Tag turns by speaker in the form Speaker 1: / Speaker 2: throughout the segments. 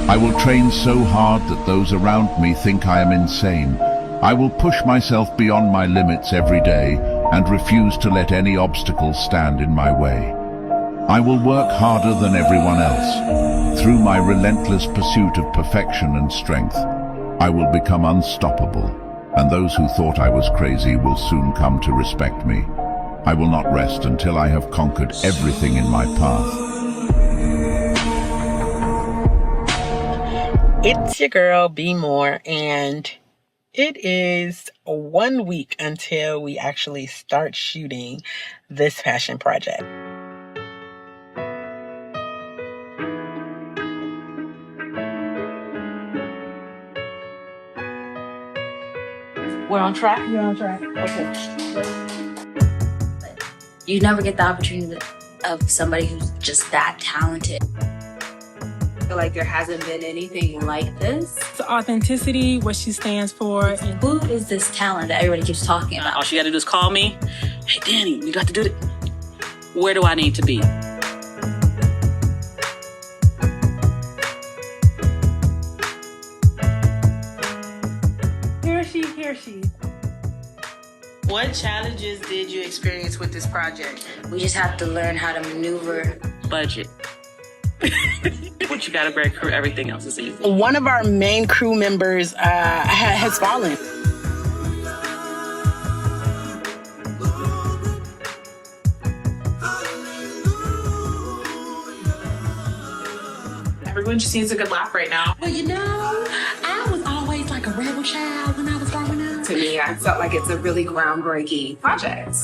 Speaker 1: I will train so hard that those around me think I am insane. I will push myself beyond my limits every day and refuse to let any obstacles stand in my way. I will work harder than everyone else. Through my relentless pursuit of perfection and strength, I will become unstoppable, and those who thought I was crazy will soon come to respect me. I will not rest until I have conquered everything in my path.
Speaker 2: It's your girl, MOR, and it is 1 week until we actually start shooting this passion project.
Speaker 3: We're on track?
Speaker 2: You're on track.
Speaker 3: Okay. You never get the opportunity of somebody who's just that talented. I feel like there hasn't been anything like this.
Speaker 4: It's authenticity, what she stands for. And
Speaker 3: who is this talent that everybody keeps talking about?
Speaker 5: All she gotta do is call me. Hey, Danny, we got to do it. Where do I need to be?
Speaker 4: Here she.
Speaker 2: What challenges did you experience with this project?
Speaker 3: We just have to learn how to maneuver.
Speaker 5: Budget. But you gotta break through everything else is easy.
Speaker 2: One of our main crew members has fallen.
Speaker 6: Everyone just needs a good laugh right now.
Speaker 7: Well, you know, I was always like a rebel child when I was growing up.
Speaker 6: To me, I felt like it's a really groundbreaking project.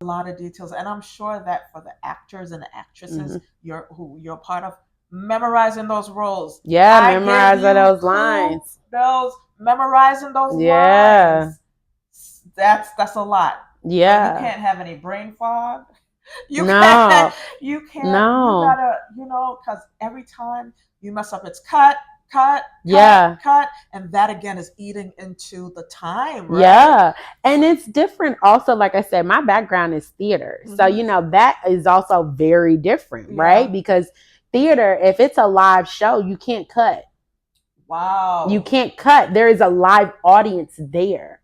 Speaker 8: A lot of details, and I'm sure that for the actors and the actresses you're part of, memorizing those roles.
Speaker 9: Memorizing those lines.
Speaker 8: Memorizing those lines. That's a lot. You can't have any brain fog. You can't. You gotta, because every time you mess up, it's cut, and that again is eating into the time, right?
Speaker 9: And it's different also. Like I said, my background is theater, so that is also very different, right? Because theater, if it's a live show, you can't cut.
Speaker 8: Wow.
Speaker 9: You can't cut. There is a live audience there,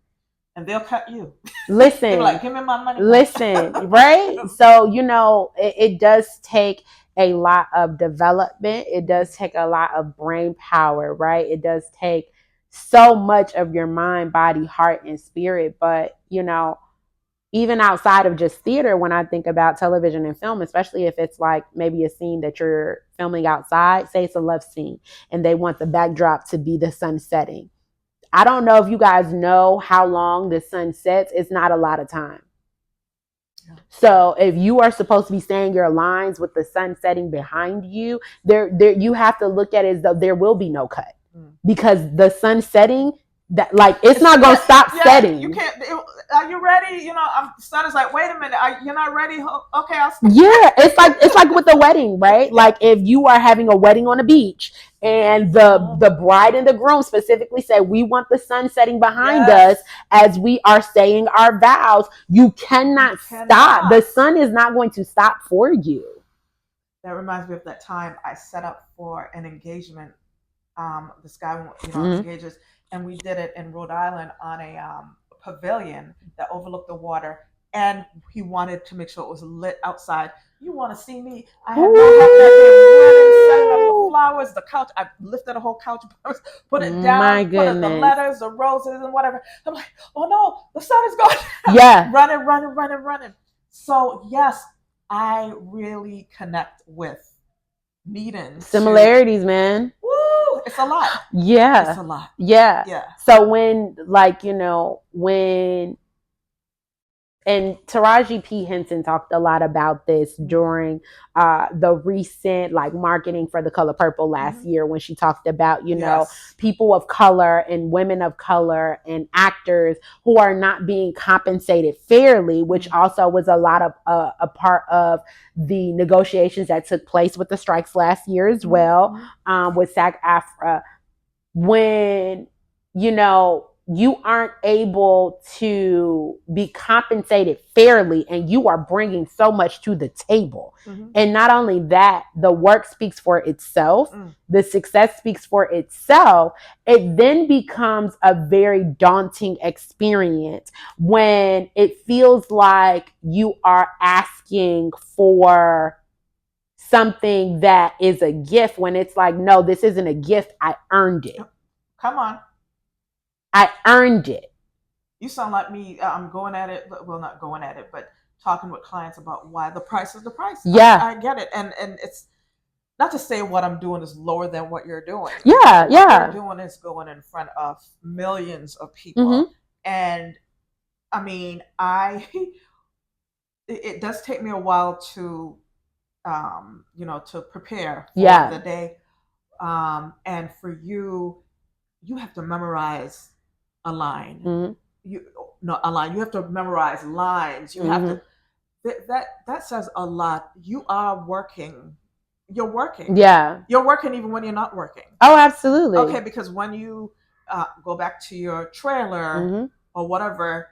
Speaker 8: and they'll cut you.
Speaker 9: Listen,
Speaker 8: they're like, give me my money.
Speaker 9: Listen, right? So it does take a lot of development. It does take a lot of brain power, right? It does take so much of your mind, body, heart, and spirit. But, even outside of just theater, when I think about television and film, especially if it's like maybe a scene that you're filming outside, say it's a love scene, and they want the backdrop to be the sun setting. I don't know if you guys know how long the sun sets. It's not a lot of time. So if you are supposed to be saying your lines with the sun setting behind you, there you have to look at it as though there will be no cut, because the sun setting, that it's not gonna stop setting.
Speaker 8: You can't. Are you ready? Sun is like, wait a minute, you're not ready. Okay, I'll stop.
Speaker 9: Yeah, it's like with the wedding, right? Like if you are having a wedding on a beach and the bride and the groom specifically say, we want the sun setting behind us as we are saying our vows, you cannot stop. The sun is not going to stop for you.
Speaker 8: That reminds me of that time I set up for an engagement. This guy, engages, and we did it in Rhode Island on a pavilion that overlooked the water, and he wanted to make sure it was lit outside. You want to see me? I had no help that day, running, setting up the flowers, the couch. I lifted a whole couch, put it down, put it the letters, the roses, and whatever. I'm like, oh no, the sun is going down.
Speaker 9: Yeah.
Speaker 8: running. So yes, I really connect with needing
Speaker 9: similarities, man.
Speaker 8: Woo! It's a lot.
Speaker 9: Yeah.
Speaker 8: It's a lot.
Speaker 9: Yeah. So when and Taraji P. Henson talked a lot about this during the recent like marketing for The Color Purple last year, when she talked about, you know, people of color and women of color and actors who are not being compensated fairly, which also was a lot of a part of the negotiations that took place with the strikes last year as well, with SAG-AFTRA. When, you know, you aren't able to be compensated fairly and you are bringing so much to the table. And not only that, the work speaks for itself, the success speaks for itself. It then becomes a very daunting experience when it feels like you are asking for something that is a gift, when it's like, no, this isn't a gift. I earned it.
Speaker 8: Come on.
Speaker 9: I earned it.
Speaker 8: You sound like me. I'm going at it. Well, not going at it, but talking with clients about why the price is the price.
Speaker 9: Yeah.
Speaker 8: I get it. And it's not to say what I'm doing is lower than what you're doing.
Speaker 9: Yeah.
Speaker 8: What you're doing is going in front of millions of people. And I mean, it does take me a while to, you know, to prepare for the day. And for you, you have to memorize a line. You have to memorize lines. You have to. That says a lot. You are working. You're working.
Speaker 9: Yeah.
Speaker 8: You're working even when you're not working.
Speaker 9: Oh, absolutely.
Speaker 8: Okay, because when you go back to your trailer or whatever,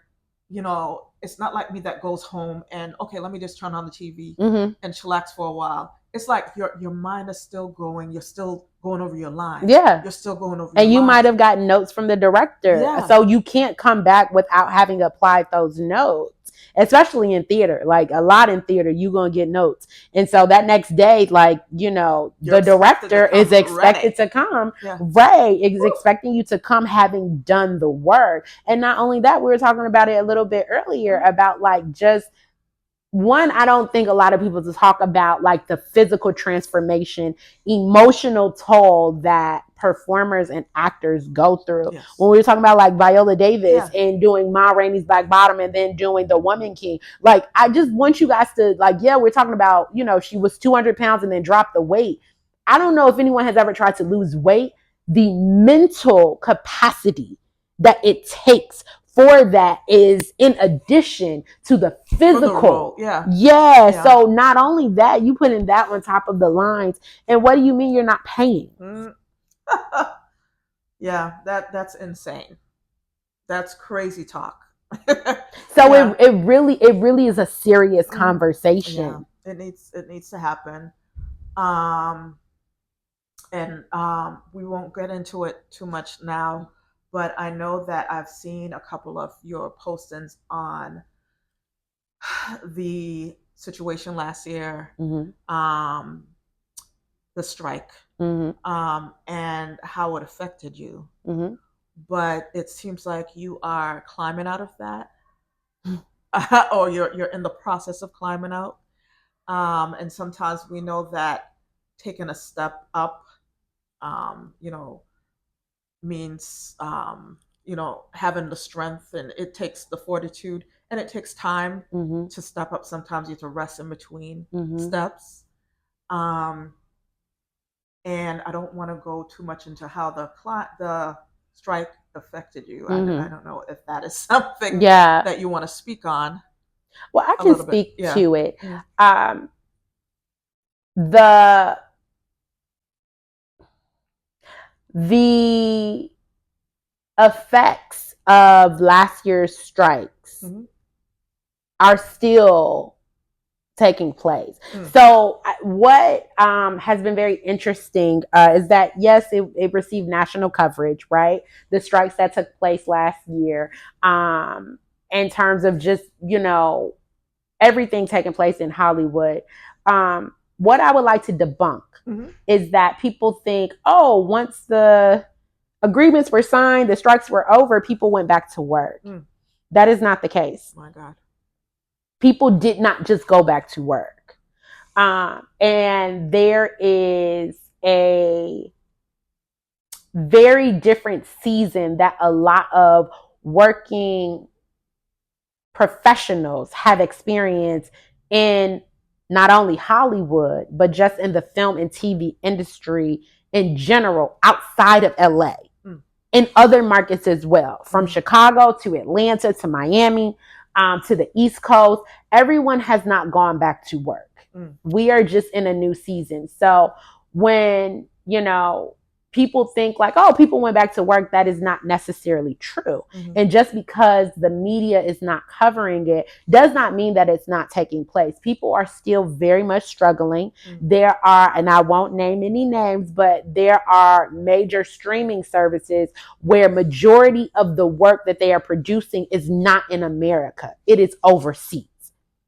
Speaker 8: you know, it's not like me that goes home and, okay, let me just turn on the TV and chillax for a while. It's like your mind is still going. You're still going over your lines. Yeah. You're still going over
Speaker 9: and
Speaker 8: your
Speaker 9: you
Speaker 8: lines.
Speaker 9: might have gotten notes from the director.
Speaker 8: Yeah.
Speaker 9: So you can't come back without having applied those notes. Especially in theater, like a lot in theater, you're going to get notes. And so that next day, like, you know, the director is expected to come. Ray is expecting you to come having done the work. And not only that, we were talking about it a little bit earlier about like just one, I don't think a lot of people talk about like the physical transformation, emotional toll that performers and actors go through. When we were talking about like Viola Davis and doing Ma Rainey's Black Bottom and then doing The Woman King, like I just want you guys to like, yeah, we're talking about, you know, she was 200 pounds and then dropped the weight. I don't know if anyone has ever tried to lose weight. The mental capacity that it takes for that is in addition to the physical. Yeah. So not only that, you putting that on top of the lines. And what do you mean you're not paying?
Speaker 8: Yeah, that's insane. That's crazy talk.
Speaker 9: So it really is a serious conversation.
Speaker 8: Yeah, it needs to happen. And we won't get into it too much now. But I know that I've seen a couple of your postings on the situation last year, the strike, and how it affected you. But it seems like you are climbing out of that, or you're in the process of climbing out. And sometimes we know that taking a step up, you know, means you know, having the strength, and it takes the fortitude, and it takes time to step up. Sometimes you have to rest in between steps, and I don't want to go too much into how the strike affected you. I don't know if that is something that you want to speak on.
Speaker 9: Well, I can speak to it. The effects of last year's strikes are still taking place. So what has been very interesting is that, yes, it received national coverage, right? The strikes that took place last year, in terms of just, you know, everything taking place in Hollywood. What I would like to debunk is that people think, oh, once the agreements were signed, the strikes were over, people went back to work. That is not the case.
Speaker 8: My God.
Speaker 9: People did not just go back to work. And there is a very different season that a lot of working professionals have experience in not only Hollywood, but just in the film and TV industry in general outside of LA, in other markets as well, from Chicago to Atlanta to Miami, to the East Coast. Everyone has not gone back to work. We are just in a new season. So when, people think like, oh, people went back to work, that is not necessarily true. And just because the media is not covering it does not mean that it's not taking place. People are still very much struggling. There are, and I won't name any names, but there are major streaming services where majority of the work that they are producing is not in America. It is overseas,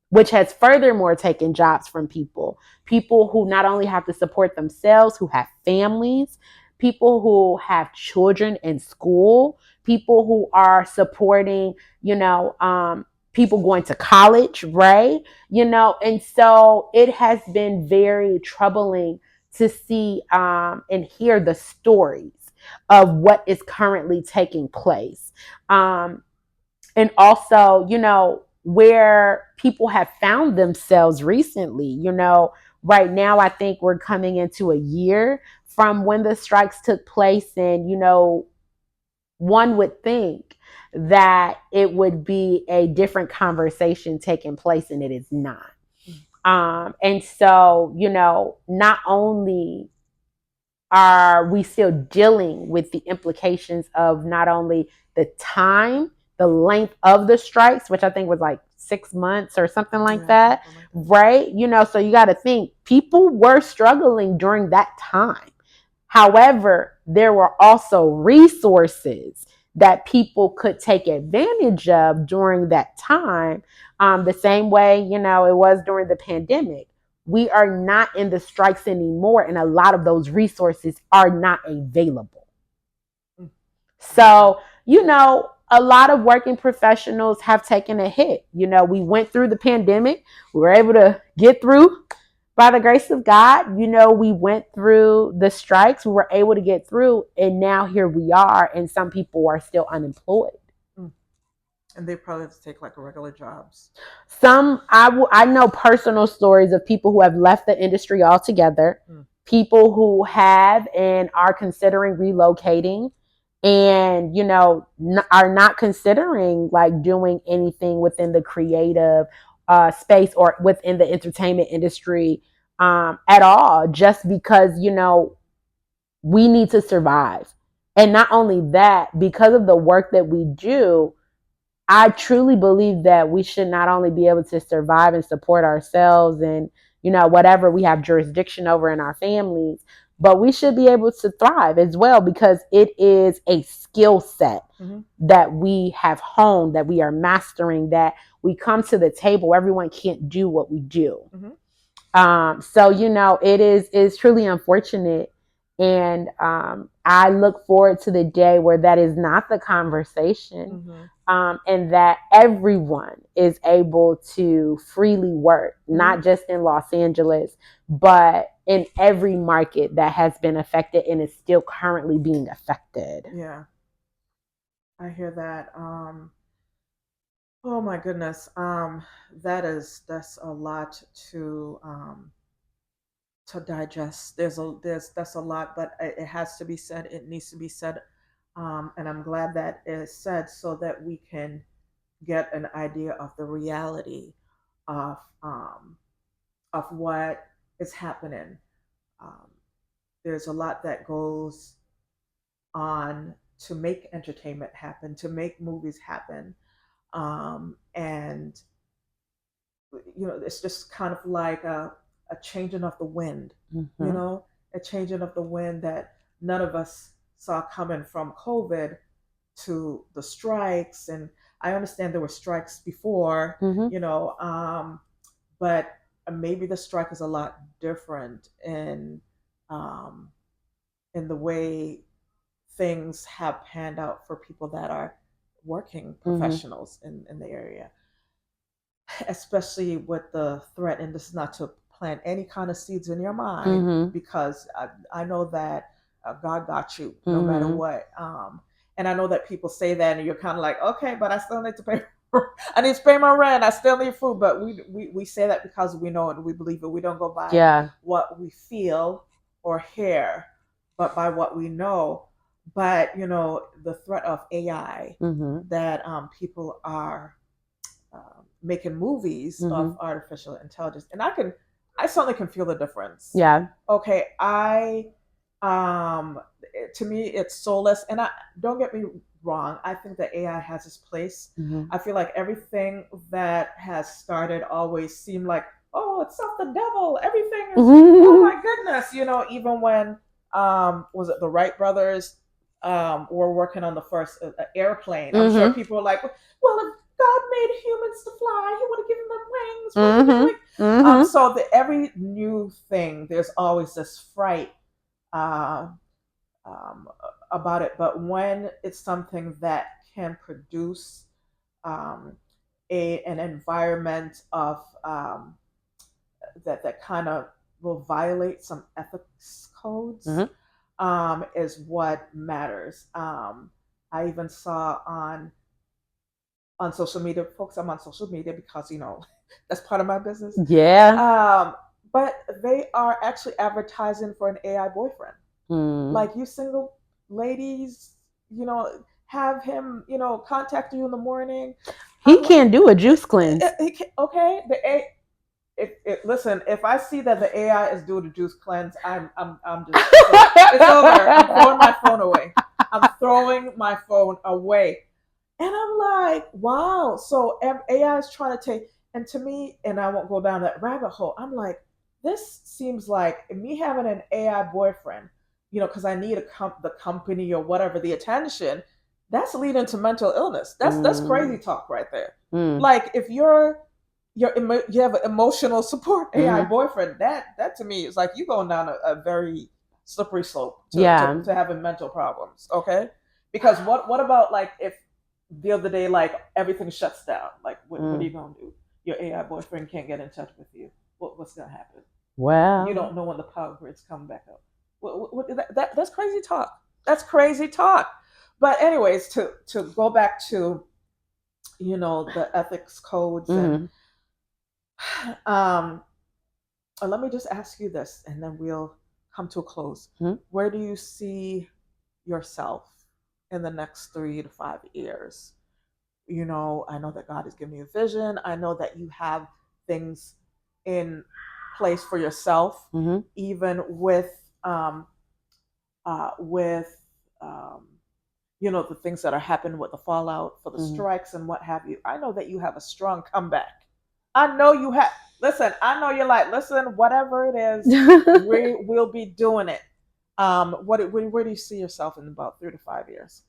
Speaker 9: which has furthermore taken jobs from people who not only have to support themselves, who have families, people who have children in school, people who are supporting, people going to college, right? And so it has been very troubling to see and hear the stories of what is currently taking place. And also, where people have found themselves recently, right now, I think we're coming into a year from when the strikes took place. And, one would think that it would be a different conversation taking place, and it is not. And so, not only are we still dealing with the implications of not only the time, the length of the strikes, which I think was like 6 months or something like that, right? So you got to think people were struggling during that time. However, there were also resources that people could take advantage of during that time, the same way, it was during the pandemic. We are not in the strikes anymore, and a lot of those resources are not available. So, a lot of working professionals have taken a hit. We went through the pandemic. We were able to get through by the grace of God. We went through the strikes. We were able to get through, and now here we are, and some people are still unemployed.
Speaker 8: And they probably have to take like regular jobs.
Speaker 9: Some, I know personal stories of people who have left the industry altogether, people who have and are considering relocating, and, are not considering like doing anything within the creative space or within the entertainment industry at all, just because, we need to survive. And not only that, because of the work that we do, I truly believe that we should not only be able to survive and support ourselves and, whatever we have jurisdiction over in our families, but we should be able to thrive as well, because it is a skill set that we have honed, that we are mastering, that we come to the table. Everyone can't do what we do. So, it is truly unfortunate. And I look forward to the day where that is not the conversation, and that everyone is able to freely work, not just in Los Angeles, but in every market that has been affected and is still currently being affected.
Speaker 8: Yeah, I hear that. Oh my goodness, that's a lot to digest. That's a lot, but it has to be said. It needs to be said, and I'm glad that it is said so that we can get an idea of the reality of what is happening. Um, there's a lot that goes on to make entertainment happen, to make movies happen, and it's just kind of like a changing of the wind, a changing of the wind that none of us saw coming, from COVID to the strikes. And I understand there were strikes before, but maybe the strike is a lot different in the way things have panned out for people that are working professionals in the area, especially with the threat. And this is not to plant any kind of seeds in your mind, because I know that God got you no matter what. And I know that people say that, and you're kind of like, okay, but I still need to pay I need to pay my rent. I still need food. But we say that because we know it and we believe it. We don't go by what we feel or hear, but by what we know. But the threat of AI that people are making movies of artificial intelligence, and I certainly can feel the difference.
Speaker 9: Yeah.
Speaker 8: Okay, to me it's soulless, and I don't get me wrong. I think that AI has its place. I feel like everything that has started always seemed like, oh, it's of the devil. Everything is, oh my goodness. Even when was it the Wright brothers were working on the first airplane? I'm sure people were like, well, if God made humans to fly, He would have given them wings. So every new thing, there's always this fright about it. But when it's something that can produce an environment of that kind of will violate some ethics codes, is what matters. I even saw on social media, folks. I'm on social media because that's part of my business.
Speaker 9: Yeah.
Speaker 8: But they are actually advertising for an AI boyfriend. Like, you single ladies, have him, contact you in the morning.
Speaker 9: He can't do a juice cleanse.
Speaker 8: Okay. Listen, if I see that the AI is doing a juice cleanse, I'm just it's over. I'm throwing my phone away. I'm throwing my phone away. And I'm like, wow. So AI is trying to take, and to me, and I won't go down that rabbit hole. I'm like, this seems like me having an AI boyfriend, because I need the company or whatever, the attention. That's leading to mental illness. That's crazy talk right there. Like, if you have an emotional support AI boyfriend, that to me is like you going down a very slippery slope to having mental problems. Okay, because what about, like, if the other day, like, everything shuts down, like, what are you gonna do? Your AI boyfriend can't get in touch with you. What's gonna happen?
Speaker 9: Well,
Speaker 8: you don't know when the power grids come back up. That's crazy talk. That's crazy talk. But anyways, to go back to the ethics codes and let me just ask you this, and then we'll come to a close. Where do you see yourself in the next 3 to 5 years? I know that God has given you a vision. I know that you have things in place for yourself, even with the things that are happening with the fallout for the strikes and what have you. I know that you have a strong comeback. I know you have. Listen, I know you're like, listen, whatever it is, we'll be doing it. Where do you see yourself in about 3 to 5 years?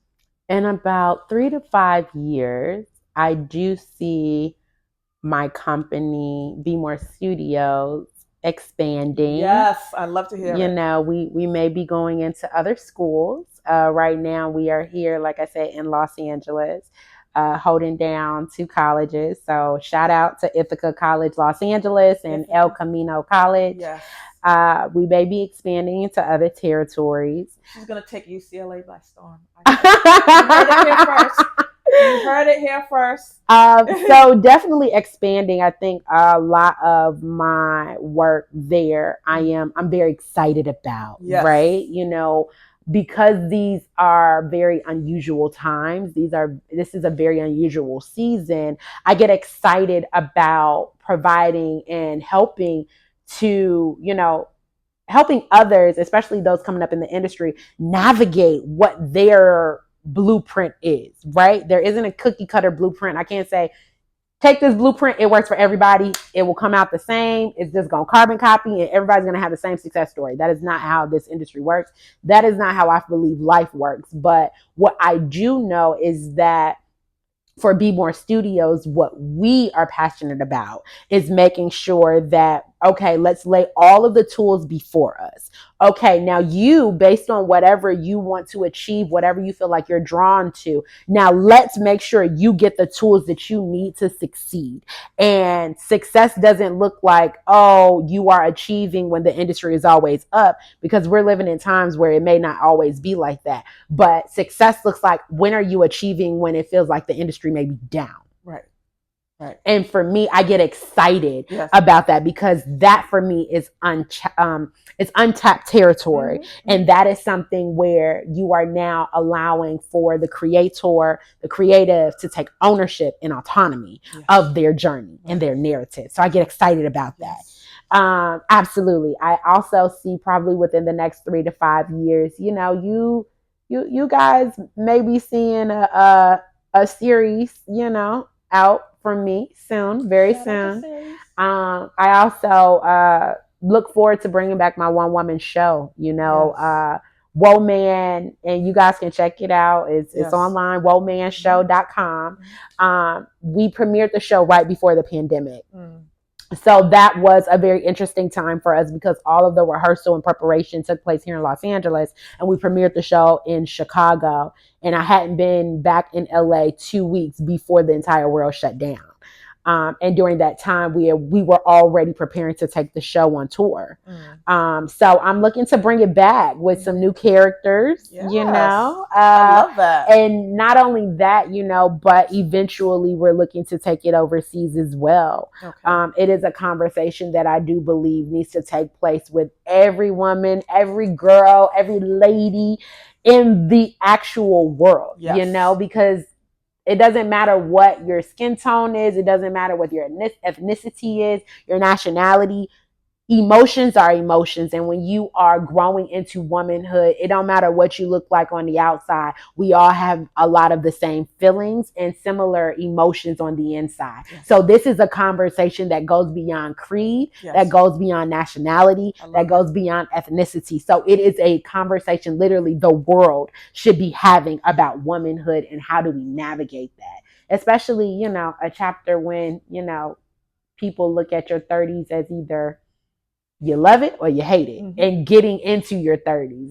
Speaker 9: In about 3 to 5 years, I do see my company, Be More Studios, expanding.
Speaker 8: Yes, I'd love to hear it.
Speaker 9: We may be going into other schools. Right now, we are here, like I said, in Los Angeles, holding down 2 colleges. So shout out to Ithaca College, Los Angeles, and El Camino College.
Speaker 8: Yes.
Speaker 9: We may be expanding into other territories.
Speaker 8: She's going to take UCLA by storm. You heard it here first. You heard it here first.
Speaker 9: So definitely expanding. I think a lot of my work there, I'm very excited about, right? Because these are very unusual times. This is a very unusual season. I get excited about providing and helping helping others, especially those coming up in the industry, navigate what their blueprint is, right? There isn't a cookie cutter blueprint. I can't say, take this blueprint, it works for everybody, it will come out the same, it's just going to carbon copy and everybody's going to have the same success story. That is not how this industry works. That is not how I believe life works. But what I do know is that for Be More Studios, what we are passionate about is making sure that, okay, let's lay all of the tools before us. Okay, now you, based on whatever you want to achieve, whatever you feel like you're drawn to, now let's make sure you get the tools that you need to succeed. And success doesn't look like, oh, you are achieving when the industry is always up, because we're living in times where it may not always be like that. But success looks like, when are you achieving when it feels like the industry may be down?
Speaker 8: Right. Right.
Speaker 9: And for me, I get excited
Speaker 8: Yes.
Speaker 9: about that because that for me is it's untapped territory. And that is something where you are now allowing for the creator, the creative to take ownership and autonomy of their journey and their narrative. So I get excited about that. Absolutely. I also see probably within the next 3 to 5 years, you guys may be seeing a series, out from me soon, very soon. I also look forward to bringing back my one woman show, Woe Man, and you guys can check it out. It's online, woemanshow.com. We premiered the show right before the pandemic. So that was a very interesting time for us because all of the rehearsal and preparation took place here in Los Angeles, and we premiered the show in Chicago. And I hadn't been back in LA 2 weeks before the entire world shut down. And during that time, we were already preparing to take the show on tour. So I'm looking to bring it back with some new characters,
Speaker 8: I love that.
Speaker 9: And not only that, but eventually we're looking to take it overseas as well. It is a conversation that I do believe needs to take place with every woman, every girl, every lady in the actual world, because it doesn't matter what your skin tone is. It doesn't matter what your ethnicity is, your nationality. Emotions are emotions. And when you are growing into womanhood, it don't matter what you look like on the outside. We all have a lot of the same feelings and similar emotions on the inside. So this is a conversation that goes beyond creed, that goes beyond nationality, that goes beyond ethnicity. So it is a conversation literally the world should be having about womanhood and how do we navigate that. Especially, a chapter when, people look at your 30s as either you love it or you hate it, and getting into your 30s,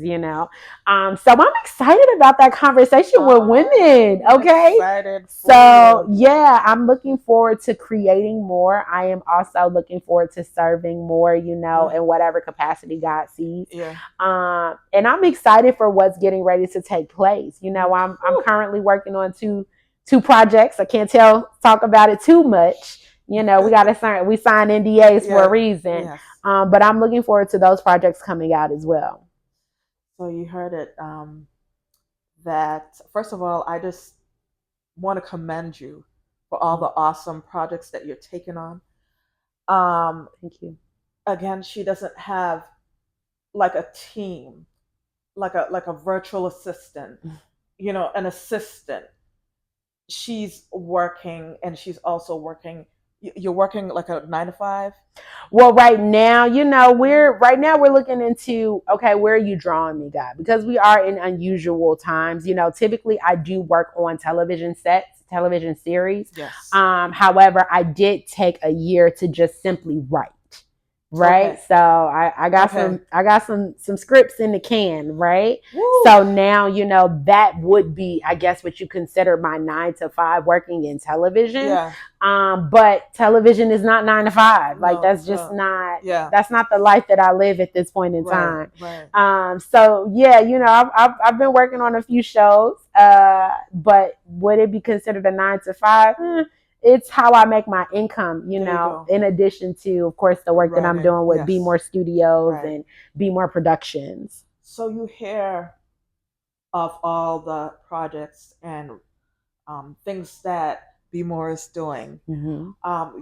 Speaker 9: So I'm excited about that conversation with women. Okay. So yeah, I'm looking forward to creating more. I am also looking forward to serving more, in whatever capacity God sees. And I'm excited for what's getting ready to take place. I'm currently working on two projects. I can't talk about it too much. We sign NDAs for a reason. But I'm looking forward to those projects coming out as well.
Speaker 8: So you heard it. That first of all, I just want to commend you for all the awesome projects that you're taking on.
Speaker 9: Thank you.
Speaker 8: Again, she doesn't have like a team, like a virtual assistant, an assistant. She's working, and she's also working. You're working like a 9 to 5?
Speaker 9: Well, right now, we're looking into, okay, where are you drawing me, God? Because we are in unusual times. Typically I do work on television sets, television series. However, I did take a year to just simply write. Right. So I got some scripts in the can. Right. Woo. So now, that would be, I guess, what you consider my 9 to 5 working in television. But television is not 9 to 5. Like that's just not, that's not the life that I live at this point in time. So yeah, I've been working on a few shows, but would it be considered a 9 to 5? It's how I make my income, in addition to, of course, the work that I'm doing with Be More Studios and Be More Productions.
Speaker 8: So you hear of all the projects and things that Be More is doing.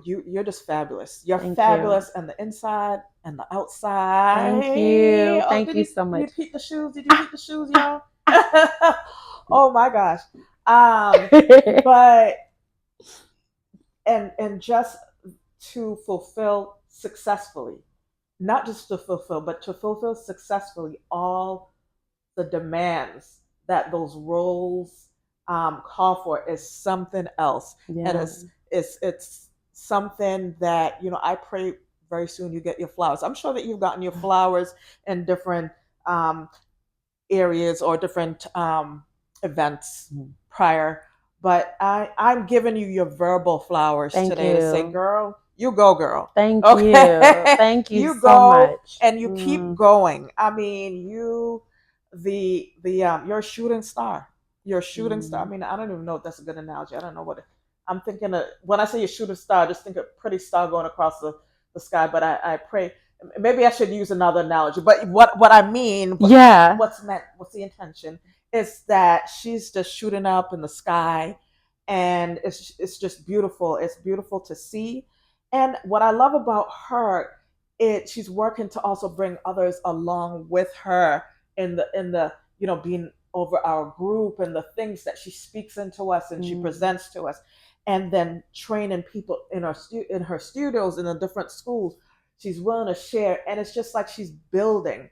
Speaker 8: You're just fabulous. You're fabulous on the inside and the outside.
Speaker 9: Thank you. Thank you so much.
Speaker 8: Did you peep the shoes? Did you peep the shoes, y'all? Oh my gosh. But and just to fulfill successfully, not just to fulfill, but to fulfill successfully all the demands that those roles call for is something else. And it's something that, I pray very soon you get your flowers. I'm sure that you've gotten your flowers in different areas or different events prior. But I'm giving you your verbal flowers today to say, girl, you go, girl.
Speaker 9: Thank you. Thank you so
Speaker 8: go
Speaker 9: much.
Speaker 8: And you keep going. I mean, you're a shooting star. You're a shooting star. I mean, I don't even know if that's a good analogy. I don't know what I'm thinking when I say a shooting star, just think a pretty star going across the sky. But I pray maybe I should use another analogy. But what I mean,
Speaker 9: Yeah.
Speaker 8: what's meant, what's the intention, is that she's just shooting up in the sky, and it's just beautiful. It's beautiful to see, and what I love about her, she's working to also bring others along with her in the being over our group and the things that she speaks into us and she presents to us, and then training people in her studios in the different schools. She's willing to share, and it's just like she's building,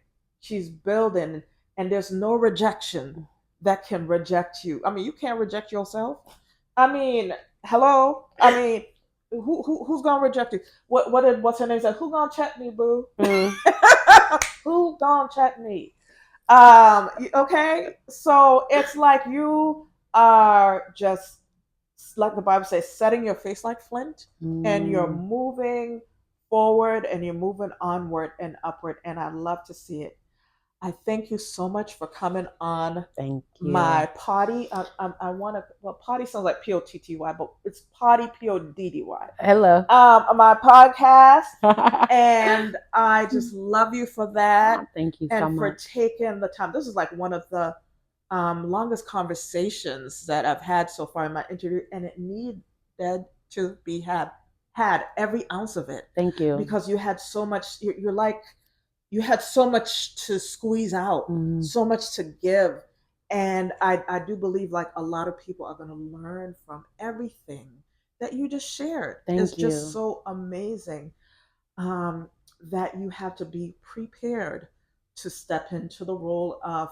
Speaker 8: and there's no rejection that can reject you. I mean, you can't reject yourself. I mean, hello. I mean, who's gonna reject you? What's her name say? Who gonna check me, boo? Who gonna check me? Okay, so it's like you are just, like the Bible says, setting your face like flint, and you're moving forward and you're moving onward and upward, and I love to see it. I thank you so much for coming on.
Speaker 9: Thank you.
Speaker 8: My potty. I want to. Well, potty sounds like potty, but it's potty poddy.
Speaker 9: Hello.
Speaker 8: My podcast, and I just love you for that.
Speaker 9: Thank you
Speaker 8: and
Speaker 9: so
Speaker 8: for
Speaker 9: much.
Speaker 8: taking the time. This is like one of the longest conversations that I've had so far in my interview, and it needed to be had every ounce of it.
Speaker 9: Thank you.
Speaker 8: Because you had so much. You're like, you had so much to squeeze out, so much to give. And I do believe like a lot of people are going to learn from everything that you just shared. It's just so amazing that you have to be prepared to step into the role of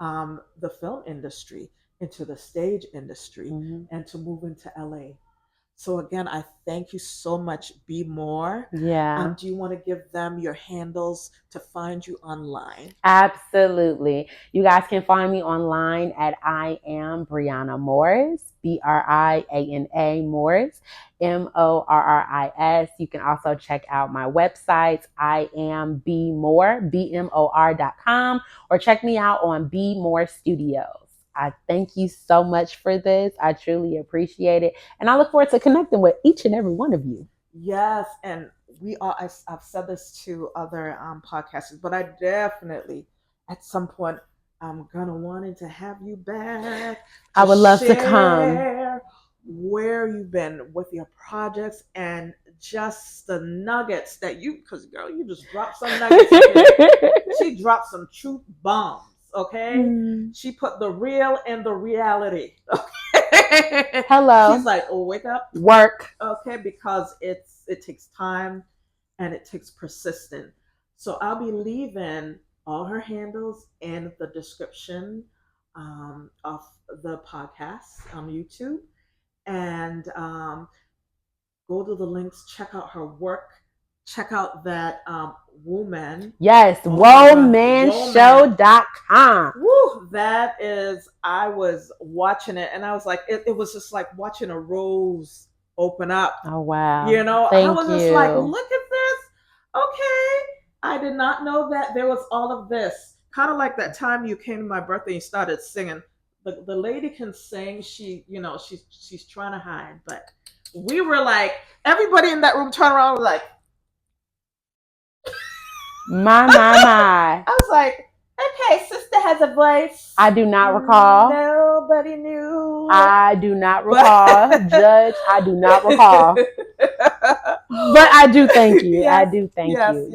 Speaker 8: the film industry, into the stage industry, and to move into LA. So again, I thank you so much. Be More.
Speaker 9: Yeah.
Speaker 8: Do you want to give them your handles to find you online?
Speaker 9: Absolutely. You guys can find me online at I am Briana Morris, Briana Morris, Morris. You can also check out my websites, I am BMOR, BMOR.com, or check me out on Be More Studios. I thank you so much for this. I truly appreciate it. And I look forward to connecting with each and every one of you.
Speaker 8: Yes. And I've said this to other podcasters, but I definitely, at some point, I'm going to want to have you back.
Speaker 9: I would love to come.
Speaker 8: Where you've been with your projects and just the nuggets that because girl, you just dropped some nuggets. She dropped some truth bombs. Okay, she put the real in the reality. Okay,
Speaker 9: hello.
Speaker 8: She's like, oh, wake up,
Speaker 9: work.
Speaker 8: Okay, because it takes time and it takes persistence. So I'll be leaving all her handles in the description of the podcast on YouTube, and go to the links, check out her work, check out that woman.
Speaker 9: Yes, womanshow.com.
Speaker 8: Woo, that is, I was watching it and I was like, it was just like watching a rose open up.
Speaker 9: Oh, wow.
Speaker 8: I was just like, look at this. Okay. I did not know that there was all of this. Kind of like that time you came to my birthday and you started singing. The lady can sing. She's trying to hide, but we were like, everybody in that room turned around and was like,
Speaker 9: my.
Speaker 8: I was like, okay, sister has a voice.
Speaker 9: I do not recall.
Speaker 8: Nobody knew.
Speaker 9: I do not recall. Judge, I do not recall. But I do thank you. Yes, I do thank you.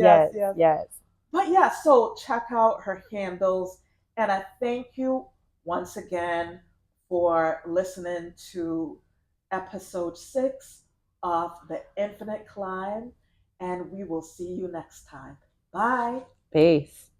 Speaker 9: Yes.
Speaker 8: But yeah, so check out her handles. And I thank you once again for listening to episode 6 of The Infinite Climb. And we will see you next time. Bye.
Speaker 9: Peace.